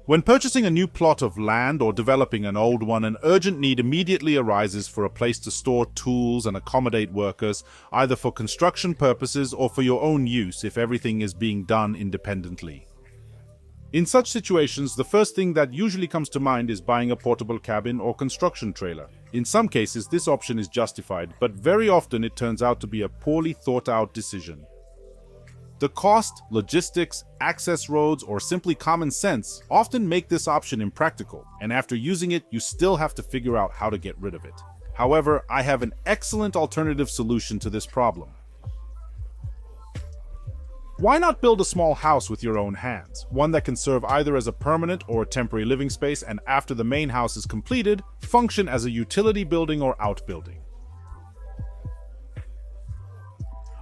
When purchasing a new plot of land or developing an old one, an urgent need immediately arises for a place to store tools and accommodate workers, either for construction purposes or for your own use if everything is being done independently. In such situations, the first thing that usually comes to mind is buying a portable cabin or construction trailer. In some cases, this option is justified, but very often it turns out to be a poorly thought-out decision. The cost, logistics, access roads, or simply common sense often make this option impractical, and after using it, you still have to figure out how to get rid of it. However, I have an excellent alternative solution to this problem. Why not build a small house with your own hands, one that can serve either as a permanent or a temporary living space, and after the main house is completed, function as a utility building or outbuilding?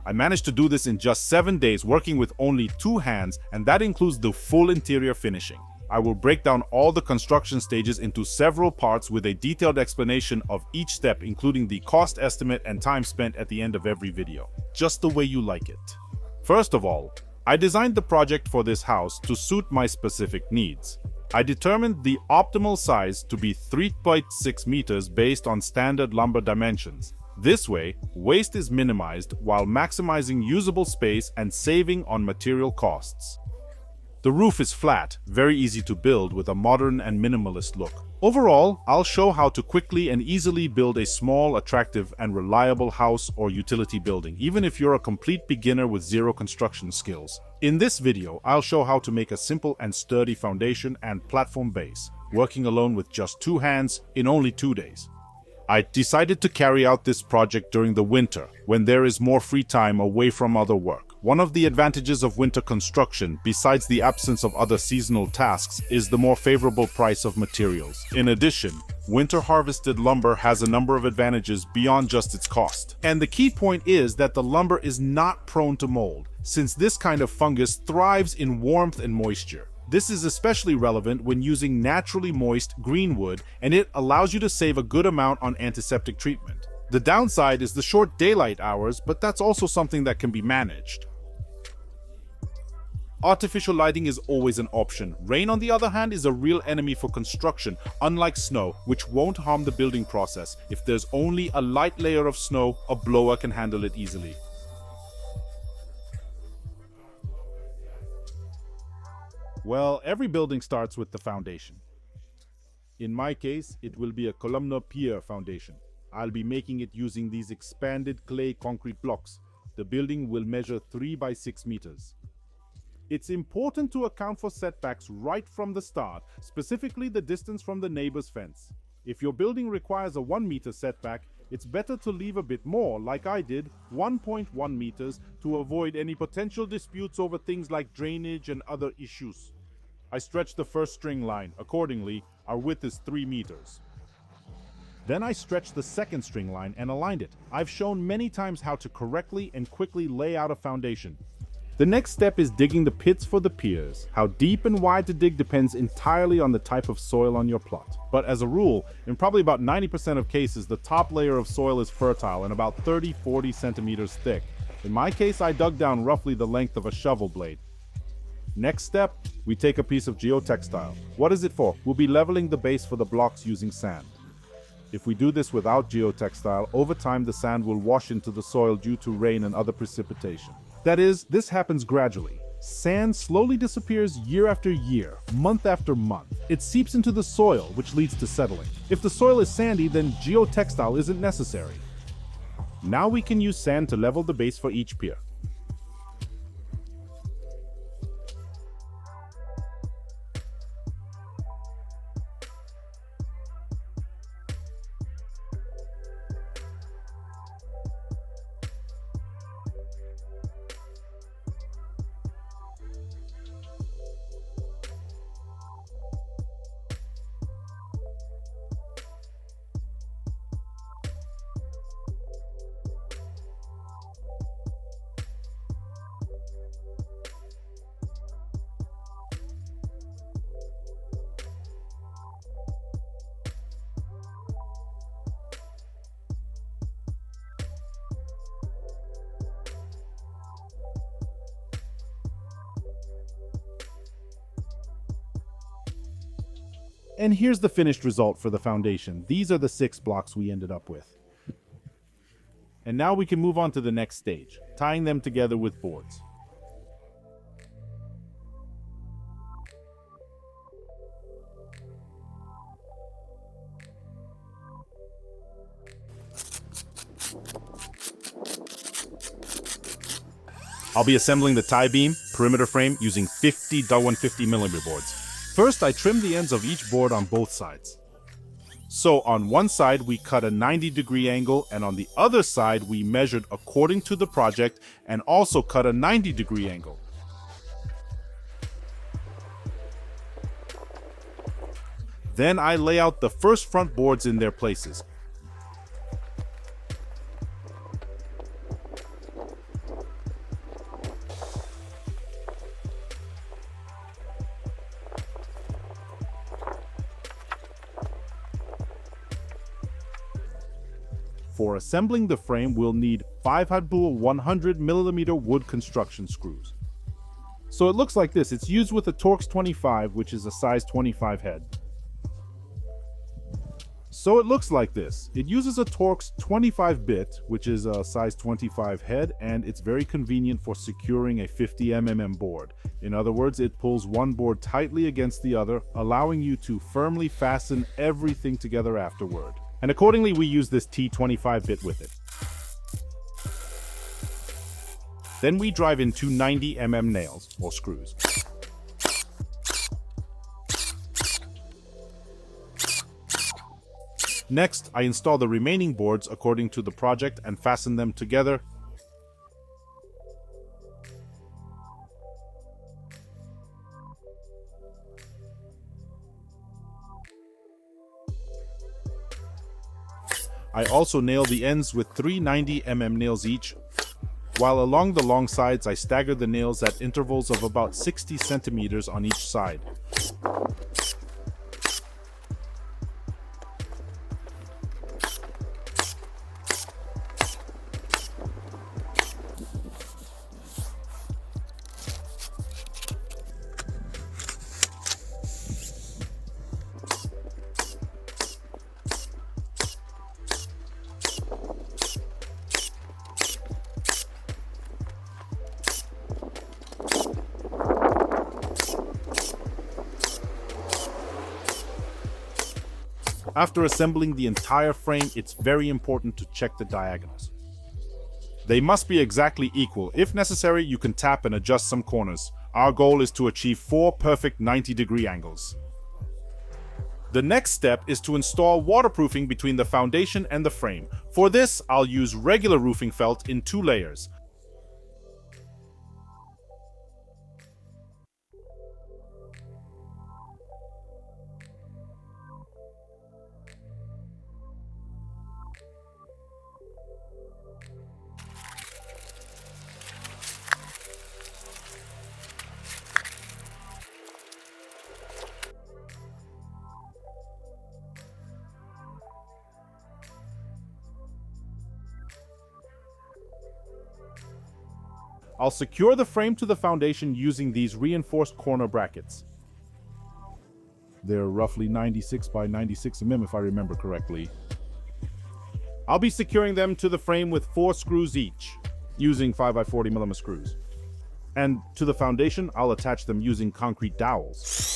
I managed to do this in just 7 days, working with only 2 hands, and that includes the full interior finishing. I will break down all the construction stages into several parts with a detailed explanation of each step, including the cost estimate and time spent at the end of every video, just the way you like it. First of all, I designed the project for this house to suit my specific needs. I determined the optimal size to be 3.6 meters based on standard lumber dimensions. This way, waste is minimized while maximizing usable space and saving on material costs. The roof is flat, very easy to build with a modern and minimalist look. Overall, I'll show how to quickly and easily build a small, attractive, and reliable house or utility building, even if you're a complete beginner with zero construction skills. In this video, I'll show how to make a simple and sturdy foundation and platform base, working alone with just 2 hands in only 2 days. I decided to carry out this project during the winter, when there is more free time away from other work. One of the advantages of winter construction, besides the absence of other seasonal tasks, is the more favorable price of materials. In addition, winter harvested lumber has a number of advantages beyond just its cost. And the key point is that the lumber is not prone to mold, since this kind of fungus thrives in warmth and moisture. This is especially relevant when using naturally moist green wood, and it allows you to save a good amount on antiseptic treatment. The downside is the short daylight hours, but that's also something that can be managed. Artificial lighting is always an option. Rain, on the other hand, is a real enemy for construction, unlike snow, which won't harm the building process. If there's only a light layer of snow, a blower can handle it easily. Well, every building starts with the foundation. In my case, it will be a columnar pier foundation. I'll be making it using these expanded clay concrete blocks. The building will measure 3 by 6 meters. It's important to account for setbacks right from the start, specifically the distance from the neighbor's fence. If your building requires a 1 meter setback, it's better to leave a bit more, like I did, 1.1 meters, to avoid any potential disputes over things like drainage and other issues. I stretched the first string line. Accordingly, our width is 3 meters. Then I stretched the second string line and aligned it. I've shown many times how to correctly and quickly lay out a foundation. The next step is digging the pits for the piers. How deep and wide to dig depends entirely on the type of soil on your plot. But as a rule, in probably about 90% of cases, the top layer of soil is fertile and about 30-40 centimeters thick. In my case, I dug down roughly the length of a shovel blade. Next step, we take a piece of geotextile. What is it for? We'll be leveling the base for the blocks using sand. If we do this without geotextile, over time the sand will wash into the soil due to rain and other precipitation. That is, this happens gradually. Sand slowly disappears year after year, month after month. It seeps into the soil, which leads to settling. If the soil is sandy, then geotextile isn't necessary. Now we can use sand to level the base for each pier. And here's the finished result for the foundation. These are the 6 blocks we ended up with. And now we can move on to the next stage, tying them together with boards. I'll be assembling the tie beam perimeter frame using 50 150mm boards. First, I trim the ends of each board on both sides. So on one side, we cut a 90-degree angle, and on the other side, we measured according to the project and also cut a 90-degree angle. Then I lay out the first front boards in their places. For assembling the frame, we'll need 5 Hadbul 100mm wood construction screws. So it looks like this. It's used with a Torx 25, which is a size 25 head. So it looks like this. It uses a Torx 25 bit, which is a size 25 head, and it's very convenient for securing a 50mm board. In other words, it pulls one board tightly against the other, allowing you to firmly fasten everything together afterward. And accordingly, we use this T25 bit with it. Then we drive in 2 90mm nails, or screws. Next, I install the remaining boards according to the project and fasten them together. I also nail the ends with 3 90mm nails each, while along the long sides I stagger the nails at intervals of about 60 centimeters on each side. After assembling the entire frame, it's very important to check the diagonals. They must be exactly equal. If necessary, you can tap and adjust some corners. Our goal is to achieve 4 perfect 90-degree angles. The next step is to install waterproofing between the foundation and the frame. For this, I'll use regular roofing felt in 2 layers. I'll secure the frame to the foundation using these reinforced corner brackets. They're roughly 96 by 96 mm if I remember correctly. I'll be securing them to the frame with 4 screws each, using 5 by 40 mm screws. And to the foundation, I'll attach them using concrete dowels.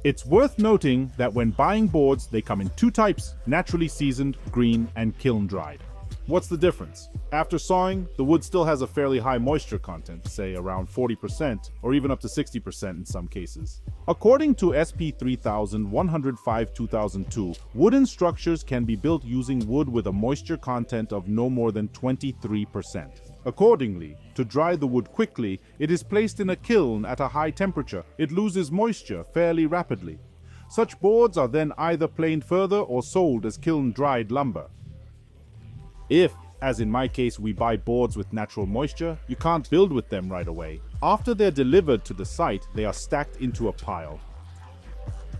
It's worth noting that when buying boards, they come in 2 types, naturally seasoned, green, and kiln dried. What's the difference? After sawing, the wood still has a fairly high moisture content, say around 40% or even up to 60% in some cases. According to SP 3105-2002, wooden structures can be built using wood with a moisture content of no more than 23%. Accordingly, to dry the wood quickly, it is placed in a kiln at a high temperature. It loses moisture fairly rapidly. Such boards are then either planed further or sold as kiln-dried lumber. If, as in my case we buy boards with natural moisture, you can't build with them right away. After they're delivered to the site, they are stacked into a pile.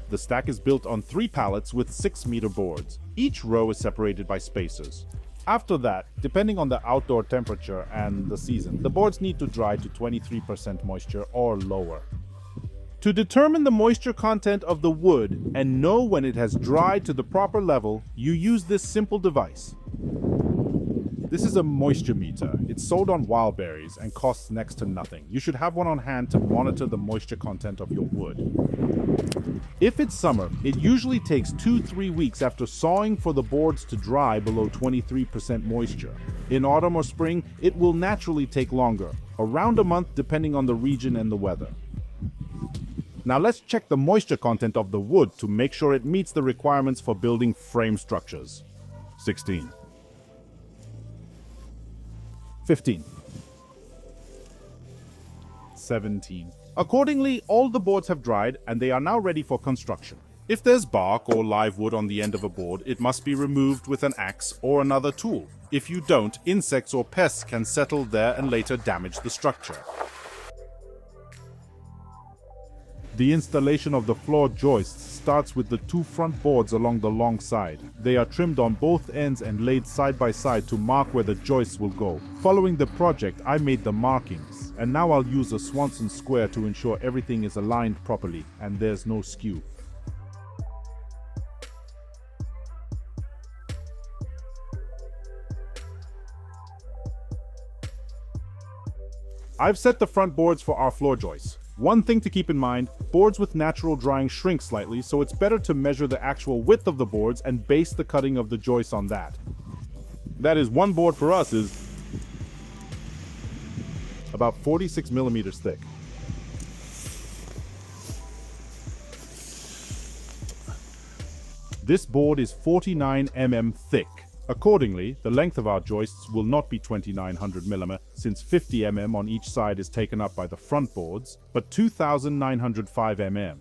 The stack is built on 3 pallets with 6-meter boards. Each row is separated by spacers. After that, depending on the outdoor temperature and the season, the boards need to dry to 23% moisture or lower. To determine the moisture content of the wood and know when it has dried to the proper level, you use this simple device. This is a moisture meter. It's sold on Wildberries and costs next to nothing. You should have one on hand to monitor the moisture content of your wood. If it's summer, it usually takes 2-3 weeks after sawing for the boards to dry below 23% moisture. In autumn or spring, it will naturally take longer, around a month depending on the region and the weather. Now let's check the moisture content of the wood to make sure it meets the requirements for building frame structures. 16. 15. 17. Accordingly, all the boards have dried and they are now ready for construction. If there's bark or live wood on the end of a board, it must be removed with an axe or another tool. If you don't, insects or pests can settle there and later damage the structure. The installation of the floor joists starts with the 2 front boards along the long side. They are trimmed on both ends and laid side by side to mark where the joists will go. Following the project, I made the markings, and now I'll use a Swanson square to ensure everything is aligned properly and there's no skew. I've set the front boards for our floor joists. One thing to keep in mind, boards with natural drying shrink slightly, so it's better to measure the actual width of the boards and base the cutting of the joists on that. That is, one board for us is about 46 millimeters thick. This board is 49 mm thick. Accordingly, the length of our joists will not be 2900 mm, since 50 mm on each side is taken up by the front boards, but 2905 mm.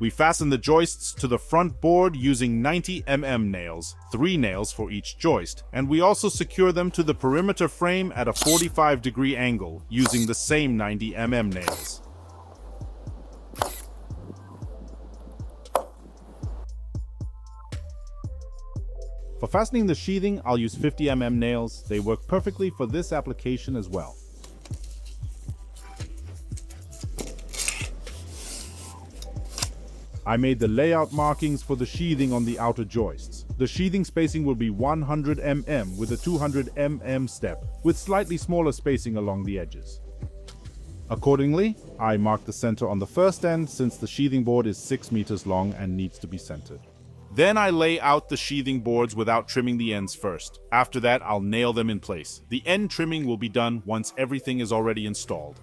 We fasten the joists to the front board using 90 mm nails, 3 nails for each joist, and we also secure them to the perimeter frame at a 45-degree angle using the same 90 mm nails. For fastening the sheathing, I'll use 50 mm nails. They work perfectly for this application as well. I made the layout markings for the sheathing on the outer joists. The sheathing spacing will be 100 mm with a 200 mm step, with slightly smaller spacing along the edges. Accordingly, I marked the center on the first end since the sheathing board is 6 meters long and needs to be centered. Then I lay out the sheathing boards without trimming the ends first. After that, I'll nail them in place. The end trimming will be done once everything is already installed.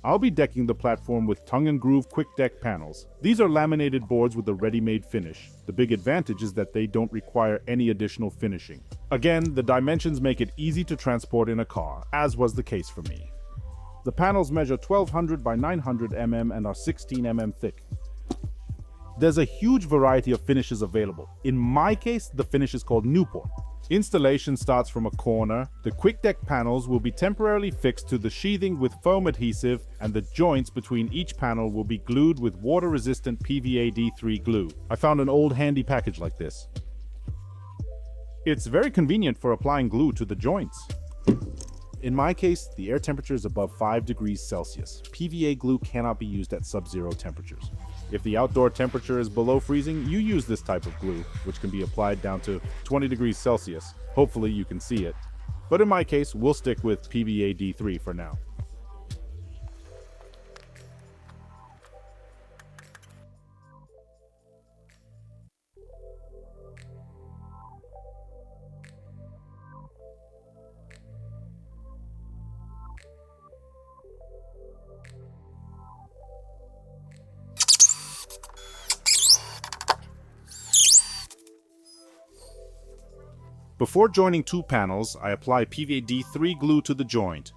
I'll be decking the platform with tongue and groove quick deck panels. These are laminated boards with a ready-made finish. The big advantage is that they don't require any additional finishing. Again, the dimensions make it easy to transport in a car, as was the case for me. The panels measure 1200 by 900 mm and are 16 mm thick. There's a huge variety of finishes available. In my case, the finish is called Newport. Installation starts from a corner. The quick deck panels will be temporarily fixed to the sheathing with foam adhesive, and the joints between each panel will be glued with water-resistant PVA D3 glue. I found an old handy package like this. It's very convenient for applying glue to the joints. In my case, the air temperature is above 5 degrees Celsius. PVA glue cannot be used at sub-zero temperatures. If the outdoor temperature is below freezing, you use this type of glue, which can be applied down to 20 degrees Celsius. Hopefully you can see it. But in my case, we'll stick with PVA D3 for now. Before joining two panels, I apply PVA D3 glue to the joint.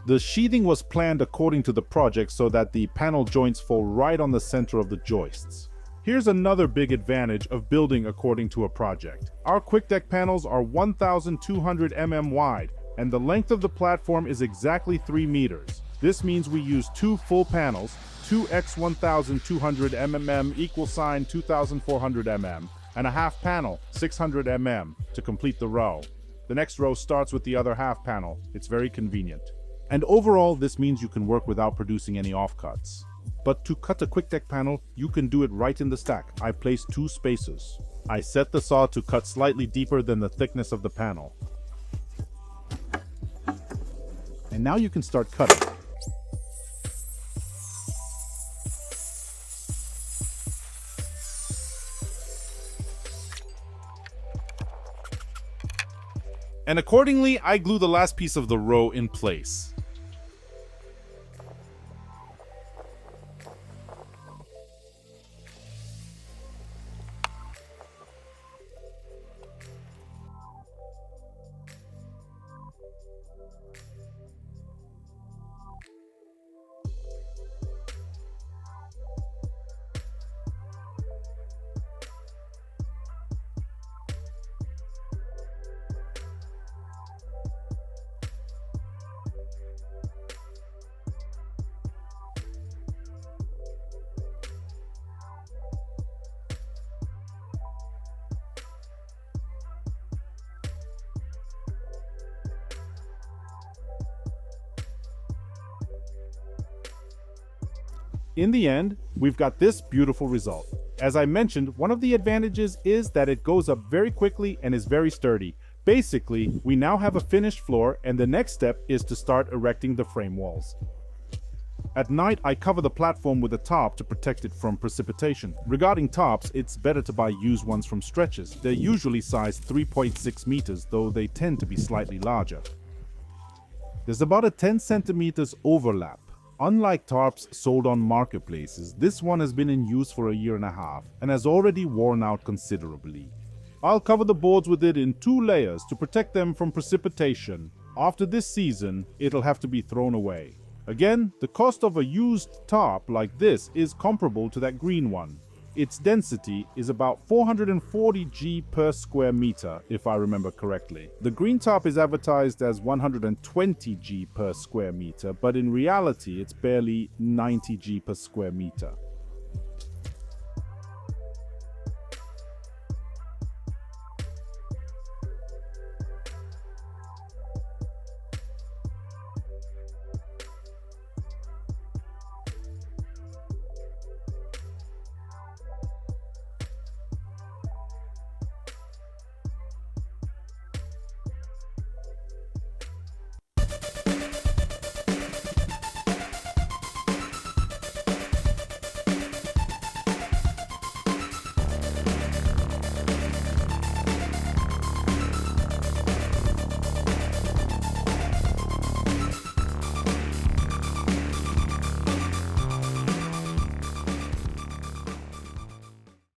The sheathing was planned according to the project so that the panel joints fall right on the center of the joists. Here's another big advantage of building according to a project. Our quick deck panels are 1,200 mm wide, and the length of the platform is exactly 3 meters. This means we use two full panels, 2x 1,200 mm equal sign 2,400 mm, and a half panel, 600 mm, to complete the row. The next row starts with the other half panel. It's very convenient. And overall, this means you can work without producing any offcuts. But to cut a quick deck panel, you can do it right in the stack. I placed 2 spacers. I set the saw to cut slightly deeper than the thickness of the panel. And now you can start cutting. And accordingly, I glue the last piece of the row in place. In the end, we've got this beautiful result. As I mentioned, one of the advantages is that it goes up very quickly and is very sturdy. Basically, we now have a finished floor, and the next step is to start erecting the frame walls. At night, I cover the platform with a tarp to protect it from precipitation. Regarding tarps, it's better to buy used ones from Stretches. They're usually sized 3.6 meters, though they tend to be slightly larger. There's about a 10 centimeters overlap. Unlike tarps sold on marketplaces, this one has been in use for a year and a half and has already worn out considerably. I'll cover the boards with it in 2 layers to protect them from precipitation. After this season, it'll have to be thrown away. Again, the cost of a used tarp like this is comparable to that green one. Its density is about 440 G per square meter, if I remember correctly. The green tarp is advertised as 120 G per square meter, but in reality it's barely 90 G per square meter.